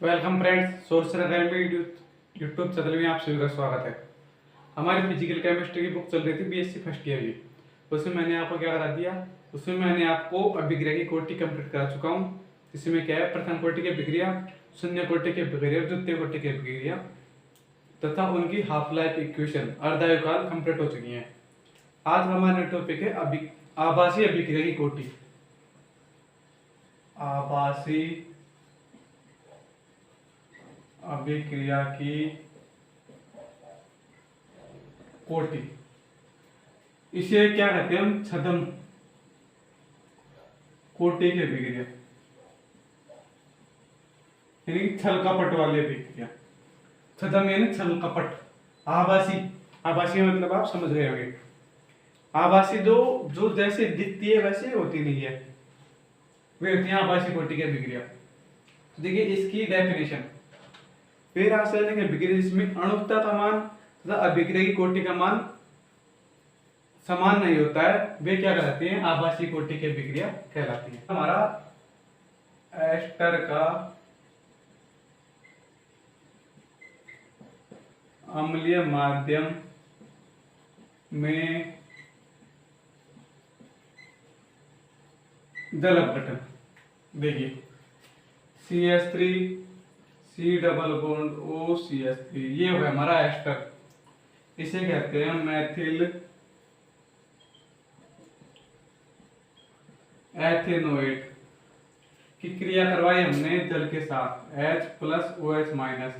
Welcome friends, sorcerer academy YouTube channel में आप सभी का स्वागत है। हमारी फिजिकल केमिस्ट्री की बुक चल रही थी बीएससी फर्स्ट ईयर की। उसमें मैंने आपको क्या करा दिया, उसमें मैंने आपको अभिक्रिया की कोटि कंप्लीट करा चुका हूँ। इसमें क्या है, प्रथम कोटि की अभिक्रिया, शून्य कोटि की अभिक्रिया, द्वितीय कोटि की अभिक्रिया तथा उनकी हाफ लाइफ इक्वेशन अर्धायुकाल कंप्लीट हो चुकी है। आज हमारा टॉपिक है आभासी अभिक्रिया की कोटि। आभासी अभिक्रिया की कोटि, इसे क्या कहते हैं हम, छद्म कोटि की अभिक्रिया, यानी छल कपट वाली अभिक्रिया। छद्म यानी छल कपट। आभासी, आभासी मतलब आप समझ रहे होंगे। आभासी जो जो जैसे दिखती है वैसे होती नहीं है, वे होती है आभासी कोटि की अभिक्रिया। तो देखिए इसकी डेफिनेशन, फिर रासायनिक अभिक्रिया जिसमें अणुता का मान तथा अभिक्रिया की कोटि का मान समान नहीं होता है, वे क्या कहलाती हैं, आभासी कोटि की अभिक्रिया कहलाती है। हमारा एस्टर का अम्लीय माध्यम में जल अपघटन, देखिए CH3 C double bond OCH3, ये हो गया हमारा एस्टर। इसे कहते हैं मैथिल एथेनोएट की क्रिया करवाई हमने जल के साथ H+OH-।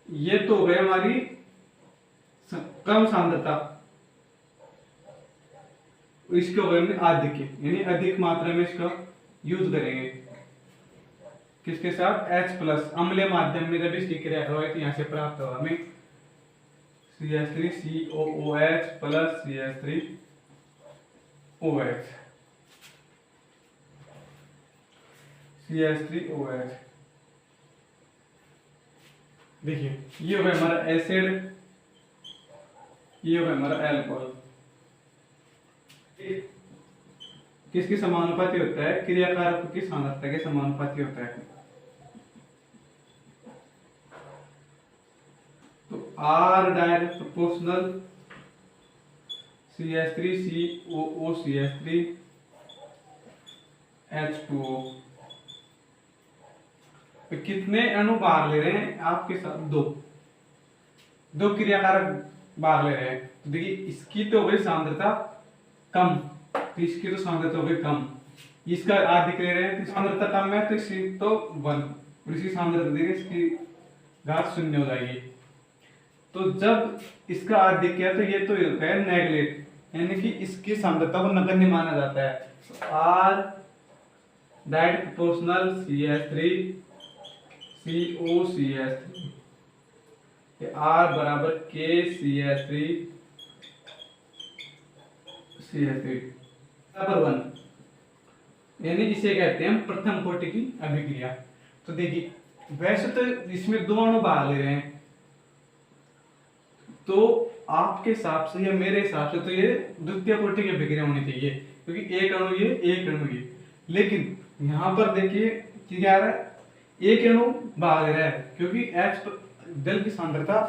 ये तो हो गई हमारी कम सांद्रता, इसके हो गए अधिक, यानी अधिक मात्रा में इसका यूज करेंगे। किसके साथ, H+ अम्लीय माध्यम में जब इसकी क्रिया करवाई तो यहां से प्राप्त होगा हमें CH3 COOH plus CH3 OH, CH3 OH। देखिए ये हो गया हमारा एसिड, ये हो गया हमारा अल्कोहल। किसके समानुपाती होता है, क्रियाकारक की सांद्रता के समानुपाती होता है। तो R direct proportional CH3 COO CH3 H2O। तो कितने अणु भाग ले रहे हैं आपके साथ, दो क्रियाकारक भाग ले रहे हैं। तो देखिए इसकी तो हो गई सांद्रता कम, तो इसकी तो सांद्रता हो गई कम, इसका आधिक ले रहे हैं तो सांद्रता कम है, तो इसकी तो 1 और इसकी सांद्रता देखिए इसकी घात 0 हो जाएगी। तो जब इसका आधिक किया तो ये तो है नेगलेट, यानी कि इसकी सांद्रता को नगण्य माना जाता है। R direct proportional CH3 COCH3, R बराबर K CH3 CH3 बराबर 1, यानी इसे कहते हैं प्रथम कोटि की अभिक्रिया। तो देखिए वैसे तो इसमें दो अणु भाग ले रहे हैं, तो आपके हिसाब से या मेरे हिसाब से तो ये द्वितीय कोटि की अभिक्रिया होनी चाहिए, क्योंकि एक अणु ये एक अणु ये। लेकिन यहाँ पर देखिए क्या आ रहा है, एक अणु भाग ले रहा है, क्योंकि जल की सांद्रता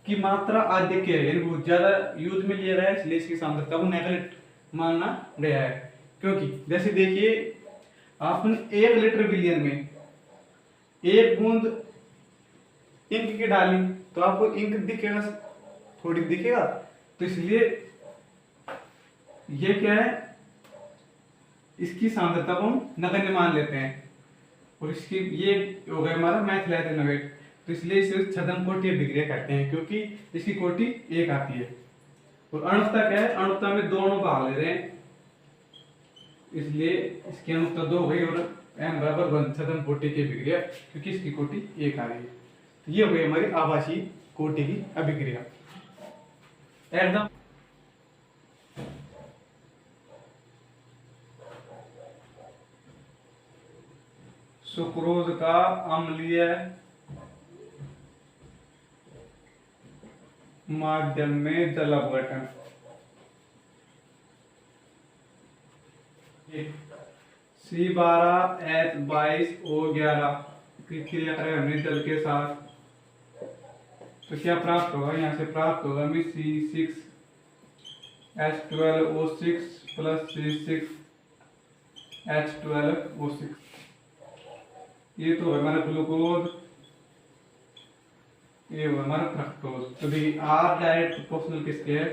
की मात्रा अधिक है, यानी बहुत ज्यादा यूज में लिया गया है, इसलिए इसकी सांद्रता को नेगलेक्ट माना गया है। क्योंकि जैसे देखिए आपने 1 लीटर विलियन में 1 बूंद इंक की डाली तो आपको इंक दिखेगा, थोड़ी दिखेगा, तो इसलिए ये क्या है, इसकी सांद्रता को हम नगण्य मान लेते हैं। और इसकी ये हो गया हमारा मैथिल एथेनोएट, तो इसलिए इसे छद्म कोटि अभिक्रिया कहते हैं, क्योंकि इसकी कोटि 1 आती है। और अणुता क्या है, अणुता में दो अणु भाग ले रहे हैं, इसलिए इसकी अणुता 2 हो गई और n बराबर 1 छद्म कोटि की अभिक्रिया, क्योंकि इसकी कोटि 1 आ रही है। तो ये हो गई हमारी आभासी कोटि की अभिक्रिया एकदम। सुक्रोज का अम्लीय माध्यम में जल अपघटन, C12H22O11 की क्रिया करें हमने जल के साथ, तो क्या प्राप्त होगा? यहाँ से प्राप्त होगा हमें C6H12O6 प्लस C6H12O6। ये तो हमारा ग्लूकोज, ये हमारा फ्रक्टोज। तो देखिए आर डायरेक्ट प्रोपोर्शनल किसके है?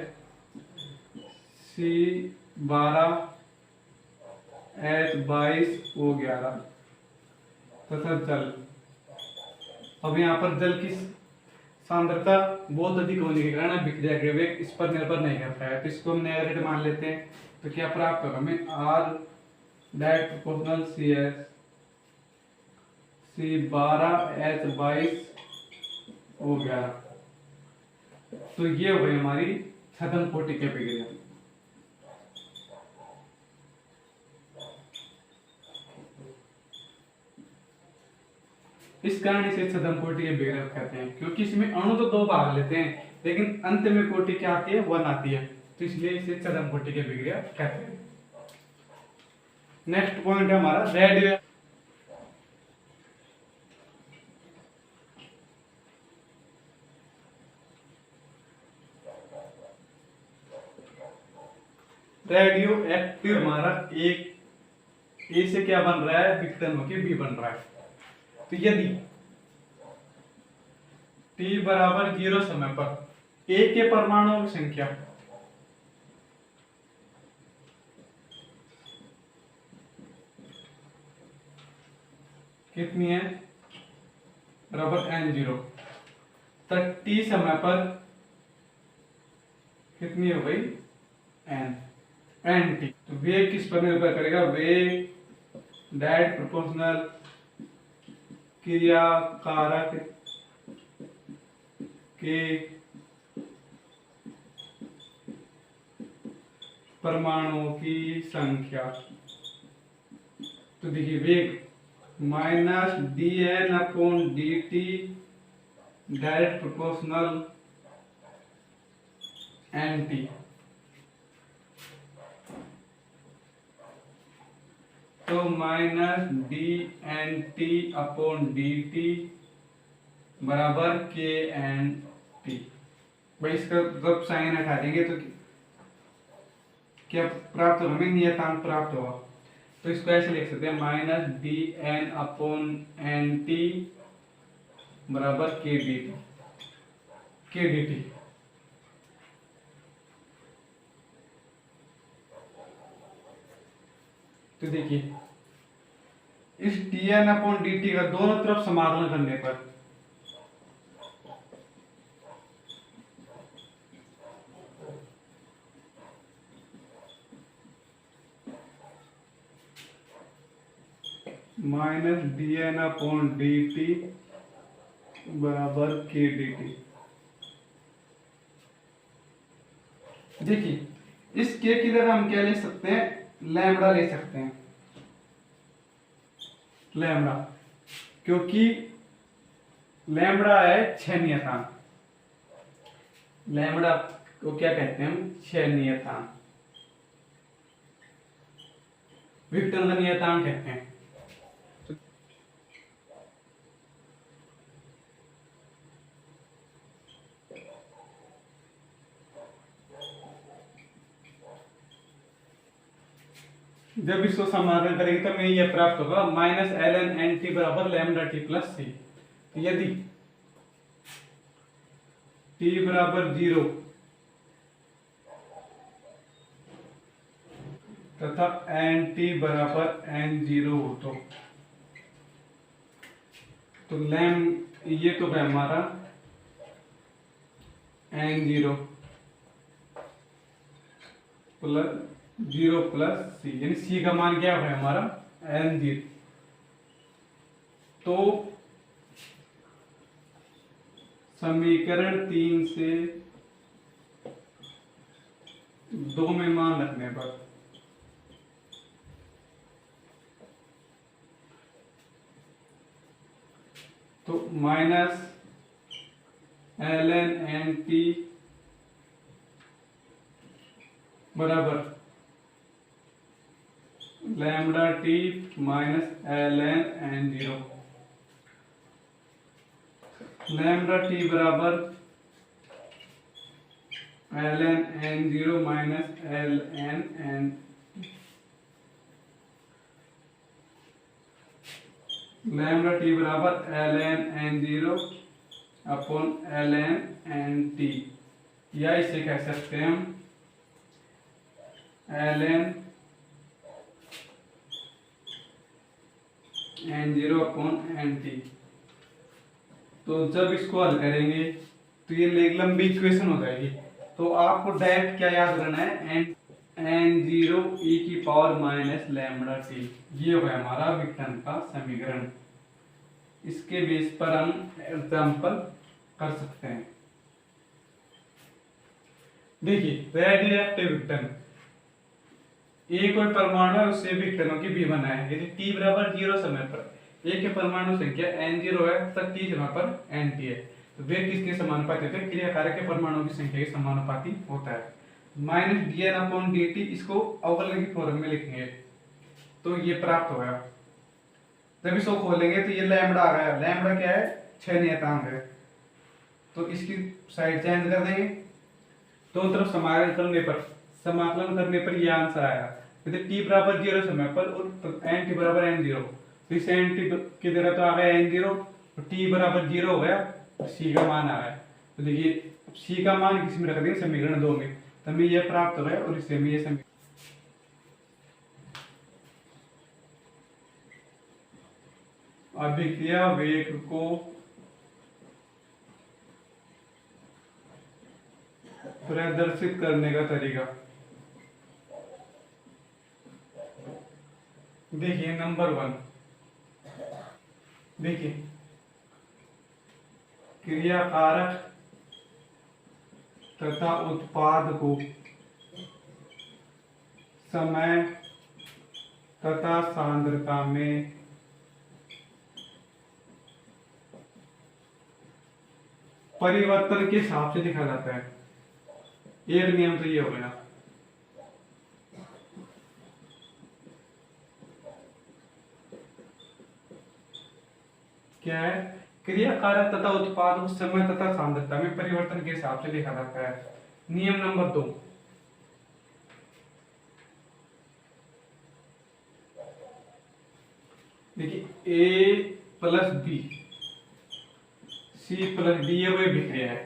C12H22O11 तथा जल। अब यहाँ पर जल की सांद्रता बहुत अधिक होने के कारण विक्रिया के वेग इस पर निर्भर नहीं करता है, तो इसको हम नेगेटिव मान लेते हैं। तो क्या प्राप्त होगा हमें? R direct proportional C12H22O11। तो ये हो गई हमारी छद्म कोटि की अभिक्रिया। इस कारण इसे छद्म कोटि के अभिक्रिया कहते हैं, क्योंकि इसमें अणु तो दो भाग लेते हैं लेकिन अंत में कोटि क्या आती है? 1 आती है, तो इसलिए इसे छद्म कोटि की अभिक्रिया कहते हैं। नेक्स्ट पॉइंट है हमारा रेडियो। रेडियो एक्टिव हमारा एक ए से क्या बन रहा है? विघटन होकर बी बन रहा है। तो यदि t बराबर 0 समय पर ए के परमाणुओं की संख्या कितनी है? बराबर n0, तक t समय पर कितनी हो गई? nt। तो वेग किस पर निर्भर करेगा? वेग डायरेक्ट प्रोपोर्शनल क्रिया कारक के परमाणुओं की संख्या। तो देखिए वेग minus dN/dt direct proportional nt। तो माइनस dNt/dt बराबर kNt। भाई इसका जब साइन हटा देंगे तो क्या प्राप्त होगा? हमें नियतांक प्राप्त होगा। तो इसको ऐसे लिख सकते हैं माइनस dN/nt बराबर kdt। तो देखिए इस dN/dt का दोनों तरफ समाकलन करने पर माइनस dN/dt बराबर kdt। देखिए इस k की जगह हम क्या ले सकते हैं? लैम्बडा ले सकते हैं, लैम्बडा, क्योंकि लैम्बडा है क्षय नियतांक। लैम्बडा को क्या कहते हैं हम? क्षय नियतांक, विघटन का नियतांक कहते हैं। जब इसको समाकलन करेंगे तो हमें यह प्राप्त होगा माइनस ln/nt बराबर लैम्डा टी प्लस सी। यदि t बराबर 0 तथा nt बराबर n0 हो तो लैम ये तो है हमारा n0 प्लस 0 प्लस सी, यानी सी का मान क्या है हमारा? n0। तो समीकरण 3 से 2 में मान रखने पर तो माइनस ln/nt बराबर lambda T minus ln n0, lambda T बराबर ln n0 minus ln n, lambda T बराबर ln n0 upon ln nt, या इसे कह सकते हैं हम ln n0 अपॉन nt। तो जब इसको हल करेंगे तो ये लंबी इक्वेशन हो जाएगी। तो आपको डायरेक्ट क्या याद करना है, n0 e की पावर माइनस लैम्बडा टी, ये हो हमारा विकर्ण का समीकरण। इसके बेस पर हम एग्जाम्पल कर सकते हैं। देखिए रेडियोएक्टिव विकर्ण, एक कोई परमाणु है उससे विकर्णों की भी बना है। यदि t बराबर 0 समय पर एक के परमाणु संख्या n0 है तब t समय पर nt है, तो वे किसके समानुपाती होते हैं, क्रियाकारक के परमाणुओं की संख्या के समानुपाती होता है। माइनस dn अपॉन dt, इसको अवकलन की फॉर्म में लिखेंगे तो ये प्राप्त होगा। जब इसको खोलेंगे तो ये लैम्बडा आ गया। लैम्बडा क्या है, 6 नियतांक है, तो इसकी साइड चेंज कर देंगे। दोनों तरफ समाकलन करने पर ये आंसर आया। यदि t बराबर 0 समय पर और n t बराबर n0, तो इस n t की जगह तो आ गया n0, तो t बराबर 0 हो गया, तो c का मान आ गया। तो देखिए c का मान किस में रख देंगे, समीकरण 2 में, तो हमें ये प्राप्त हो गया। और इससे हमें ये समीकरण अभिक्रिया वेग को प्रदर्शित करने का तरीका। देखिए नंबर 1, देखिए क्रियाकारक तथा उत्पाद को समय तथा सांद्रता में परिवर्तन के हिसाब से लिखा जाता है। एक नियम तो ये हो गया। क्या है, क्रियाकारक तथा उत्पाद को समय तथा सांद्रता में परिवर्तन के हिसाब से लिखा जाता है। नियम नंबर 2, देखिए A plus B C plus D, ये वही विक्रिया है।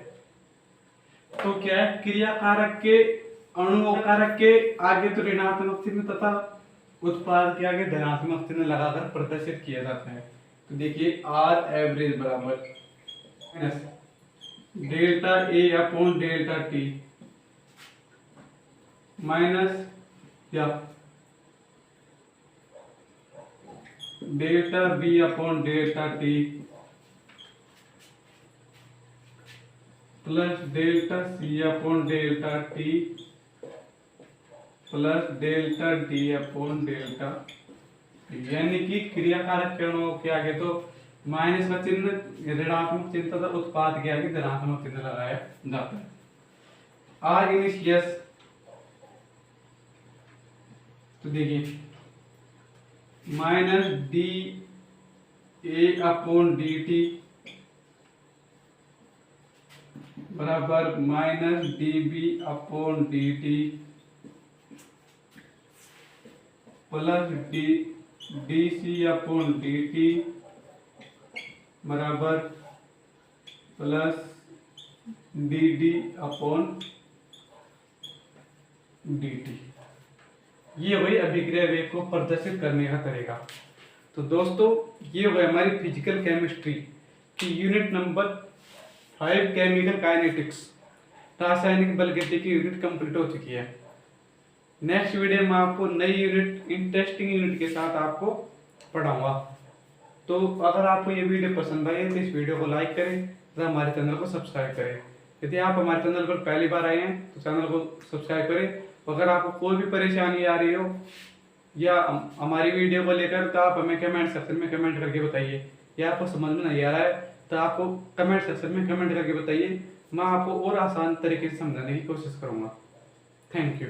तो क्या है, क्रियाकारक के अणु कारक के आगे तो ऋणात्मक चिन्ह तथा उत्पाद के आगे धनात्मक चिन्ह लगाकर प्रदर्शित किया जाता है। तो देखिए आर एवरेज बराबर delta A upon delta T minus या delta B upon delta T plus delta C upon delta T plus delta D upon delta T. यानी कि क्रियाकारक कणों के आगे तो माइनस का चिन्ह, ऋणात्मक चिन्ह तथा उत्पाद के आगे धनात्मक चिन्ह लगाया जाता है। आर इनिशियस, तो देखिए minus D A upon D T बराबर minus D B upon D T plus D C upon D T बराबर plus D D upon D T. ये वही अभिक्रिया वेग को प्रदर्शित करने का तरीका। तो दोस्तों ये वही हमारी फिजिकल केमिस्ट्री की यूनिट नंबर 5 केमिकल काइनेटिक्स, रासायनिक बलगति की यूनिट कंप्लीट हो चुकी है। नेक्स्ट वीडियो में आपको नई यूनिट, इंटरेस्टिंग यूनिट के साथ आपको पढ़ाऊंगा। तो अगर आपको ये वीडियो पसंद आई तो इस वीडियो को लाइक करें तथा हमारे चैनल को सब्सक्राइब करें। यदि आप हमारे चैनल पर पहली बार आए हैं तो चैनल को सब्सक्राइब करें। अगर आपको कोई भी परेशानी आ रही हो या हमारी वीडियो को लेकर, तो आप हमें कमेंट सेक्शन में कमेंट करके बताइए। या आपको समझ में नहीं आ रहा है तो आपको कमेंट सेक्शन में कमेंट करके बताइए, मैं आपको और आसान तरीके से समझाने की कोशिश करूँगा। Thank you.